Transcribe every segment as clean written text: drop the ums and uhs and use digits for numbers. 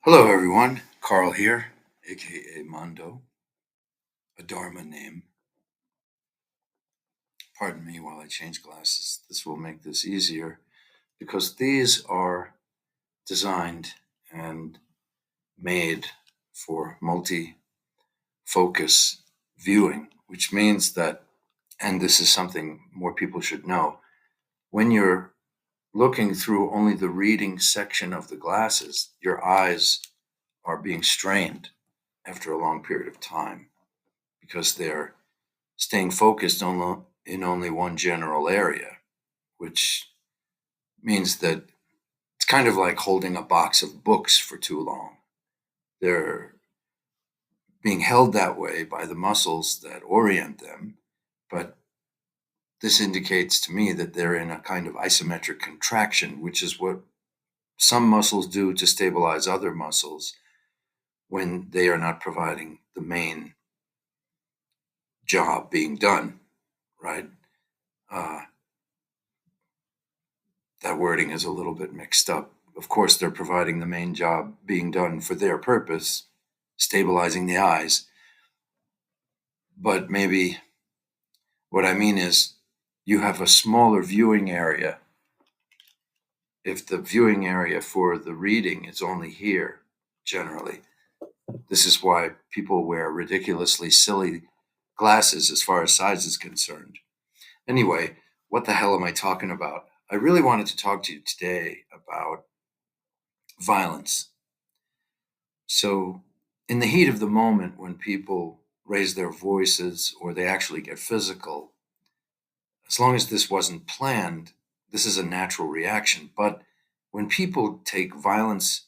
Hello, everyone. Carl here, aka Mondo, a Dharma name. Pardon me while I change glasses. This will make this easier because these are designed and made for multi focus viewing, which means that, and this is something more people should know, when you're looking through only the reading section of the glasses, your eyes are being strained after a long period of time because they're staying focused in only one general area, which means that it's kind of like holding a box of books for too long. They're being held that way by the muscles that orient them, but this indicates to me that they're in a kind of isometric contraction, which is what some muscles do to stabilize other muscles when they are not providing the main job being done, right? Uh, that wording is a little bit mixed up. Of course, they're providing the main job being done for their purpose, stabilizing the eyes. But maybe what I mean is you have a smaller viewing area. If the viewing area for the reading is only here, generally, this is why people wear ridiculously silly glasses as far as size is concerned. Anyway, what the hell am I talking about? I really wanted to talk to you today about violence. So, in the heat of the moment, when people raise their voices or they actually get physical, as long as this wasn't planned, this is a natural reaction. But when people take violence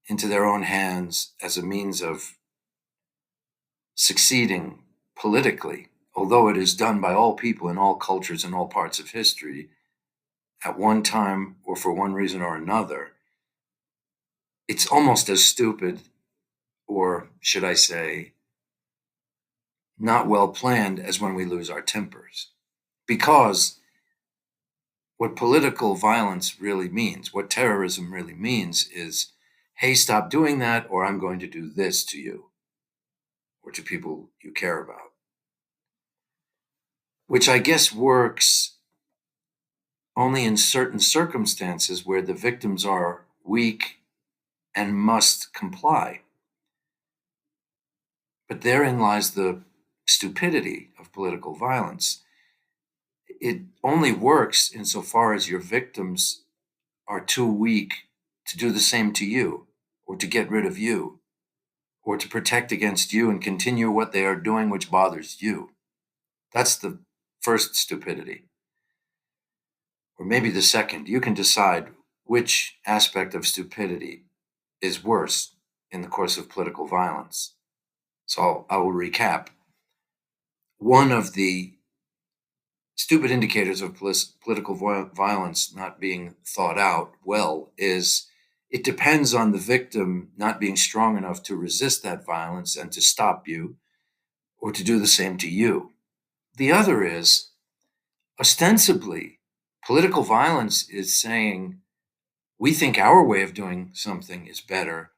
into their own hands as a means of succeeding politically, although it is done by all people in all cultures and all parts of history, at one time or for one reason or another, it's almost as stupid, or should I say, not well planned as when we lose our tempers. Because what political violence really means, what terrorism really means is, hey, stop doing that, or I'm going to do this to you or to people you care about. Which I guess works only in certain circumstances where the victims are weak and must comply. But therein lies the stupidity of political violence. It only works insofar as your victims are too weak to do the same to you, or to get rid of you, or to protect against you and continue what they are doing which bothers you. That's the first stupidity. Or maybe the second. You can decide which aspect of stupidity is worse in the course of political violence. So I will recap. One of the stupid indicators of political violence not being thought out well is it depends on the victim not being strong enough to resist that violence and to stop you or to do the same to you. The other is, ostensibly, political violence is saying we think our way of doing something is better,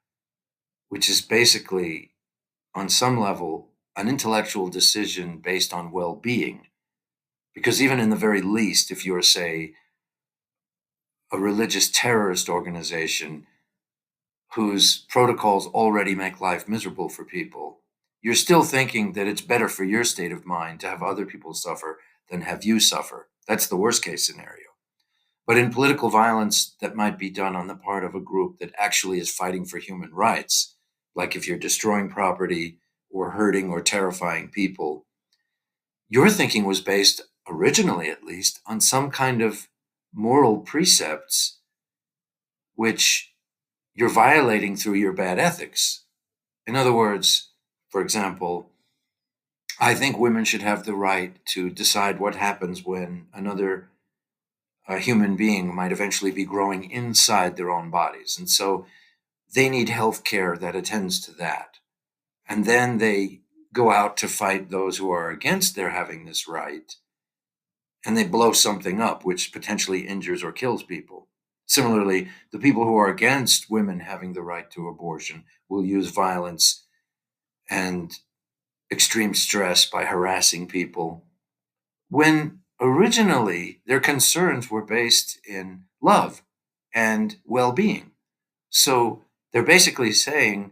which is basically, on some level, an intellectual decision based on well being. Because even in the very least, if you're, say, a religious terrorist organization whose protocols already make life miserable for people, you're still thinking that it's better for your state of mind to have other people suffer than have you suffer. That's the worst case scenario. But in political violence that might be done on the part of a group that actually is fighting for human rights, like if you're destroying property or hurting or terrifying people, your thinking was based, originally at least, on some kind of moral precepts which you're violating through your bad ethics. In other words, for example, I think women should have the right to decide what happens when another human being might eventually be growing inside their own bodies. And so they need health care that attends to that. And then they go out to fight those who are against their having this right. And they blow something up, which potentially injures or kills people. Similarly, the people who are against women having the right to abortion will use violence and extreme stress by harassing people when originally their concerns were based in love and well being. So they're basically saying,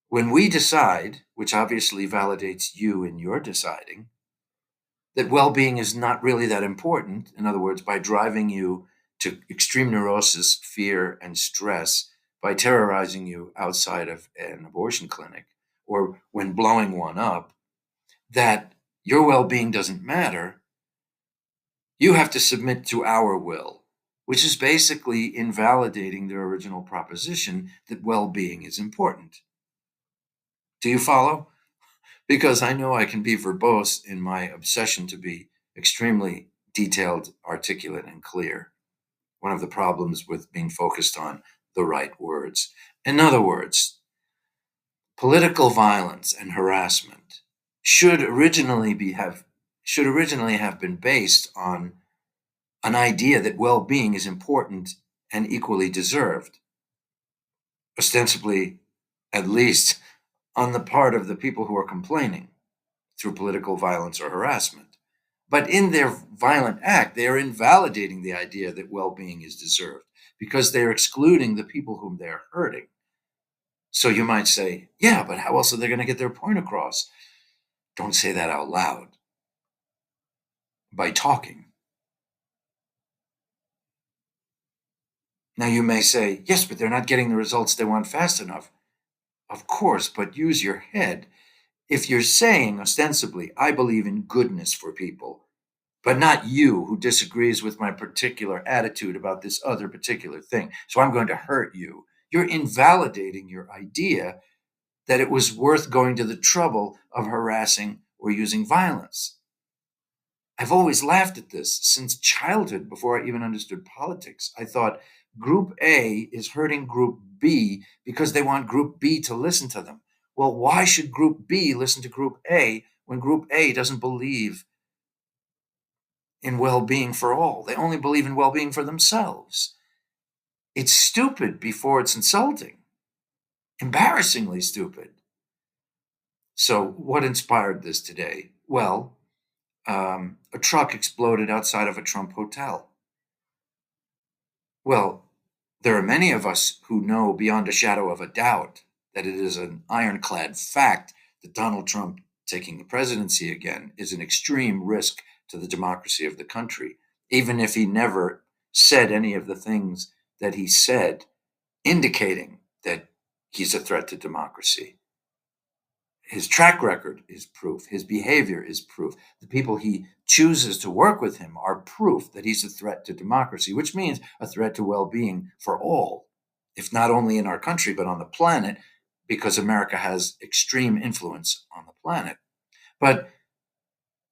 when we decide, which obviously validates you in your deciding, that well being is not really that important. In other words, by driving you to extreme neurosis, fear, and stress, by terrorizing you outside of an abortion clinic, or when blowing one up, that your well being doesn't matter. You have to submit to our will, which is basically invalidating their original proposition that well being is important. Do you follow? Because I know I can be verbose in my obsession to be extremely detailed, articulate, and clear. One of the problems with being focused on the right words. In other words, political violence and harassment should originally have been based on an idea that well-being is important and equally deserved, ostensibly, at least on the part of the people who are complaining through political violence or harassment. But in their violent act, they are invalidating the idea that well being is deserved because they're excluding the people whom they're hurting. So you might say, yeah, but how else are they going to get their point across? Don't say that out loud. By talking. Now you may say, yes, but they're not getting the results they want fast enough. Of course, but use your head. If you're saying ostensibly, I believe in goodness for people, but not you who disagrees with my particular attitude about this other particular thing, so I'm going to hurt you, you're invalidating your idea that it was worth going to the trouble of harassing or using violence. I've always laughed at this since childhood before I even understood politics. I thought Group A is hurting Group B because they want Group B to listen to them. Well, why should Group B listen to Group A when Group A doesn't believe in well being for all? They only believe in well being for themselves. It's stupid before it's insulting, embarrassingly stupid. So, what inspired this today? Well, a truck exploded outside of a Trump hotel. Well, there are many of us who know beyond a shadow of a doubt that it is an ironclad fact that Donald Trump taking the presidency again is an extreme risk to the democracy of the country, even if he never said any of the things that he said, indicating that he's a threat to democracy. His track record is proof. His behavior is proof. The people he chooses to work with him are proof that he's a threat to democracy, which means a threat to well being for all, if not only in our country, but on the planet, because America has extreme influence on the planet. But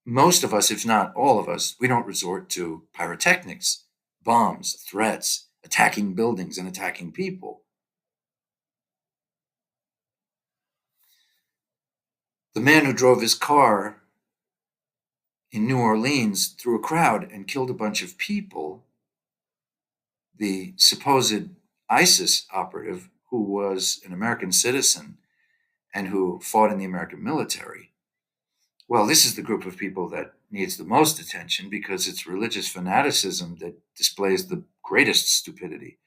most of us, if not all of us, we don't resort to pyrotechnics, bombs, threats, attacking buildings, and attacking people. The man who drove his car in New Orleans through a crowd and killed a bunch of people, the supposed ISIS operative who was an American citizen and who fought in the American military. Well, this is the group of people that needs the most attention because it's religious fanaticism that displays the greatest stupidity,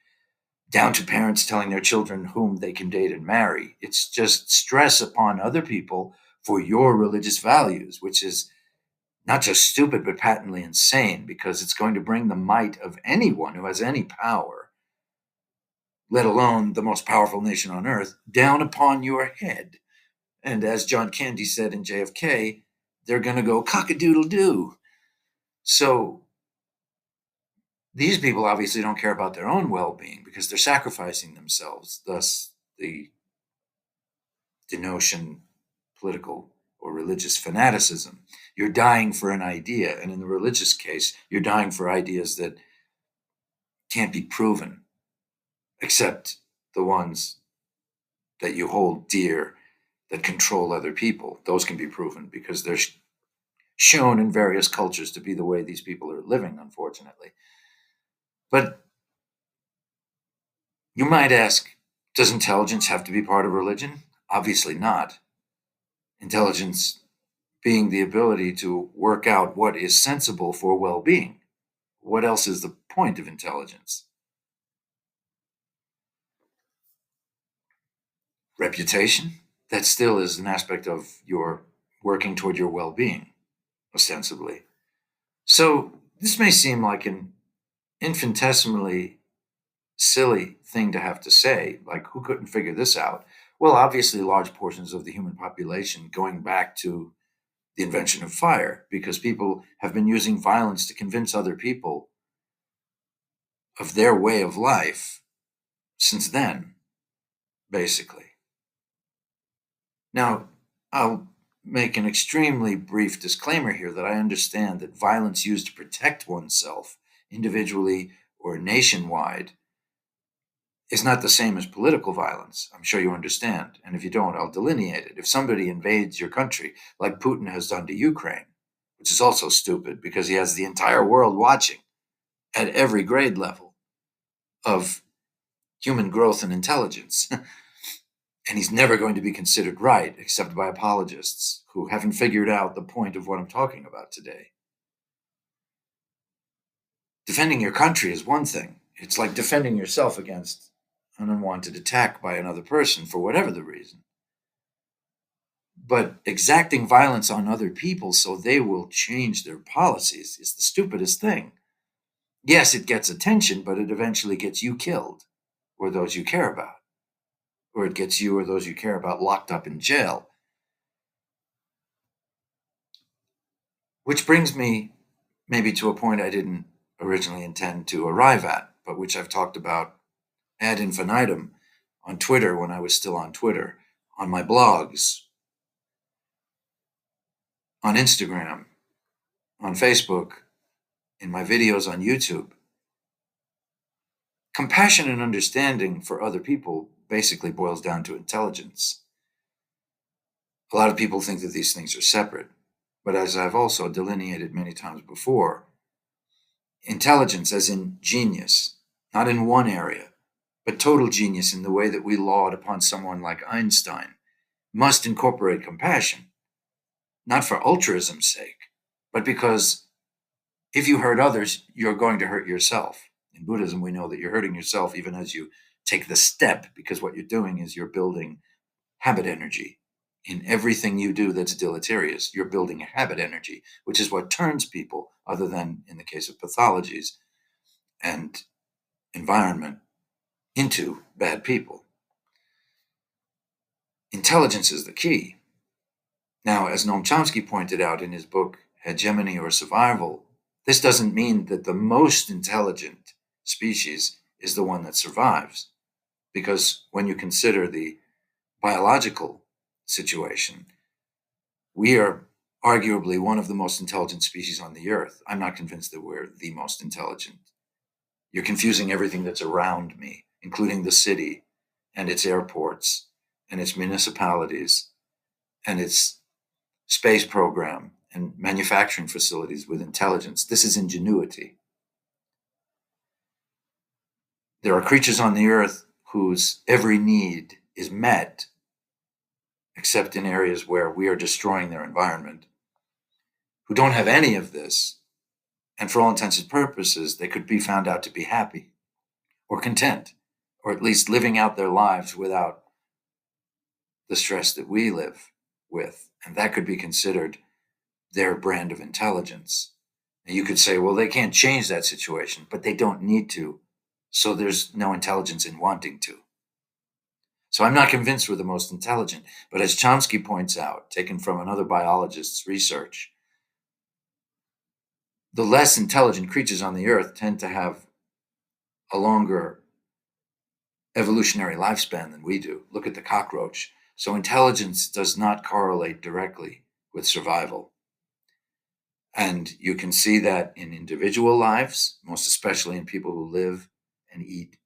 down to parents telling their children whom they can date and marry. It's just stress upon other people for your religious values, which is not just stupid, but patently insane because it's going to bring the might of anyone who has any power, let alone the most powerful nation on earth, down upon your head. And as John Candy said in JFK, they're going to go cock-a-doodle doo. So these people obviously don't care about their own well being because they're sacrificing themselves. Thus, the denotion political or religious fanaticism. You're dying for an idea. And in the religious case, you're dying for ideas that can't be proven, except the ones that you hold dear that control other people. Those can be proven because they're shown in various cultures to be the way these people are living, unfortunately. But You might ask, does intelligence have to be part of religion? Obviously not. Intelligence being the ability to work out what is sensible for well being. What else is the point of intelligence? Reputation? That still is an aspect of your working toward your well being, ostensibly. So, this may seem like an infinitesimally silly thing to have to say, like, who couldn't figure this out? Well, obviously, large portions of the human population going back to the invention of fire, because people have been using violence to convince other people of their way of life since then, basically. Now, I'll make an extremely brief disclaimer here that I understand that violence used to protect oneself, individually or nationwide, is not the same as political violence. I'm sure you understand. And if you don't, I'll delineate it. If somebody invades your country, like Putin has done to Ukraine, which is also stupid because he has the entire world watching at every grade level of human growth and intelligence. And he's never going to be considered right except by apologists who haven't figured out the point of what I'm talking about today. Defending your country is one thing. It's like defending yourself against an unwanted attack by another person for whatever the reason. But exacting violence on other people so they will change their policies is the stupidest thing. Yes, it gets attention, but it eventually gets you killed or those you care about. Or it gets you or those you care about locked up in jail. Which brings me maybe to a point I didn't originally intend to arrive at, but which I've talked about ad infinitum on Twitter when I was still on Twitter, on my blogs, on Instagram, on Facebook, in my videos on YouTube. Compassion and understanding for other people basically boils down to intelligence. A lot of people think that these things are separate, but as I've also delineated many times before, intelligence, as in genius, not in one area, but total genius in the way that we laud upon someone like Einstein, must incorporate compassion, not for altruism's sake, but because if you hurt others, you're going to hurt yourself. In Buddhism, we know that you're hurting yourself even as you take the step, because what you're doing is you're building habit energy. In everything you do that's deleterious, you're building a habit energy, which is what turns people, other than in the case of pathologies and environment, into bad people. Intelligence is the key. Now, as Noam Chomsky pointed out in his book, Hegemony or Survival, this doesn't mean that the most intelligent species is the one that survives. Because when you consider the biological situation, we are arguably one of the most intelligent species on the earth. I'm not convinced that we're the most intelligent. You're confusing everything that's around me, including the city and its airports and its municipalities and its space program and manufacturing facilities with intelligence. This is ingenuity. There are creatures on the earth whose every need is met, except in areas where we are destroying their environment, who don't have any of this, and for all intents and purposes, they could be found out to be happy or content, or at least living out their lives without the stress that we live with. And that could be considered their brand of intelligence. And you could say, well, they can't change that situation, but they don't need to. So there's no intelligence in wanting to. So I'm not convinced we're the most intelligent. But as Chomsky points out, taken from another biologist's research, the less intelligent creatures on the earth tend to have a longer evolutionary lifespan than we do. Look at the cockroach. So intelligence does not correlate directly with survival. And you can see that in individual lives, most especially in people who live and eat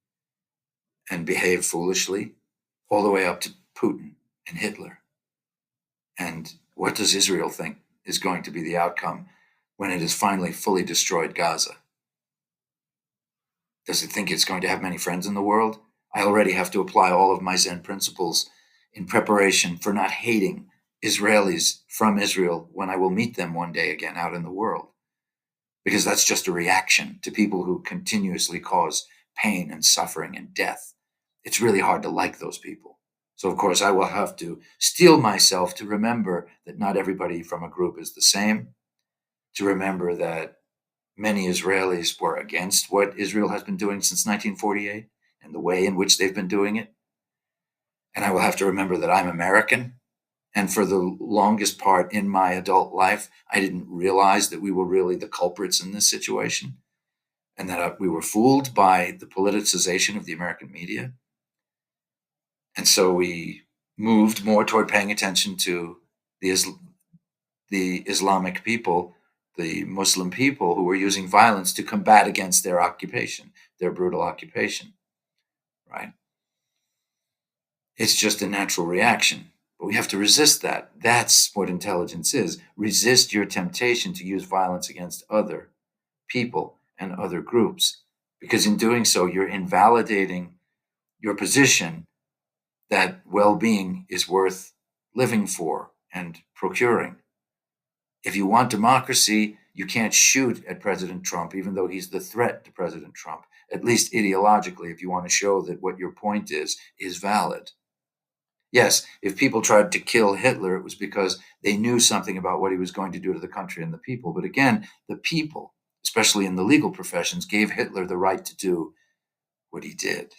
and behave foolishly, all the way up to Putin and Hitler. And what does Israel think is going to be the outcome when it has finally fully destroyed Gaza? Does it think it's going to have many friends in the world? I already have to apply all of my Zen principles in preparation for not hating Israelis from Israel when I will meet them one day again out in the world. Because that's just a reaction to people who continuously cause pain and suffering and death. It's really hard to like those people. So, of course, I will have to steel myself to remember that not everybody from a group is the same, to remember that many Israelis were against what Israel has been doing since 1948 and the way in which they've been doing it. And I will have to remember that I'm American. And for the longest part in my adult life, I didn't realize that we were really the culprits in this situation and that we were fooled by the politicization of the American media. And so we moved more toward paying attention to the Islamic people, the Muslim people who were using violence to combat against their occupation, their brutal occupation, right? It's just a natural reaction. But we have to resist that. That's what intelligence is. Resist your temptation to use violence against other people and other groups, because in doing so, you're invalidating your position that well-being is worth living for and procuring. If you want democracy, you can't shoot at President Trump, even though he's the threat to President Trump, at least ideologically, if you want to show that what your point is valid. Yes, if people tried to kill Hitler, it was because they knew something about what he was going to do to the country and the people. But again, the people, especially in the legal professions, gave Hitler the right to do what he did.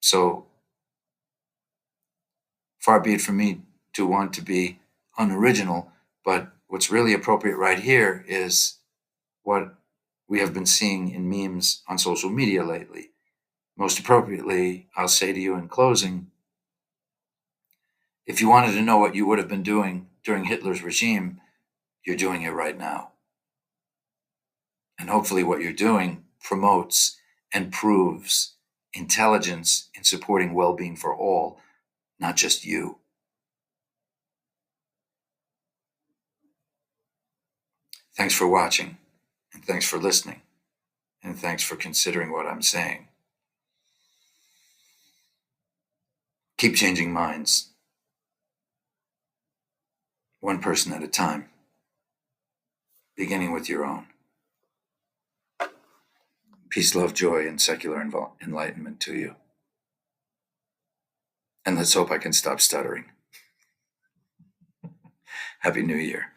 So far be it from me to want to be unoriginal, but what's really appropriate right here is what we have been seeing in memes on social media lately. Most appropriately, I'll say to you in closing, if you wanted to know what you would have been doing during Hitler's regime, you're doing it right now. And hopefully what you're doing promotes and proves intelligence in supporting well-being for all, not just you. Thanks for watching, and thanks for listening, and thanks for considering what I'm saying. Keep changing minds, one person at a time, beginning with your own. Peace, love, joy, and secular enlightenment to you. And let's hope I can stop stuttering. Happy New Year.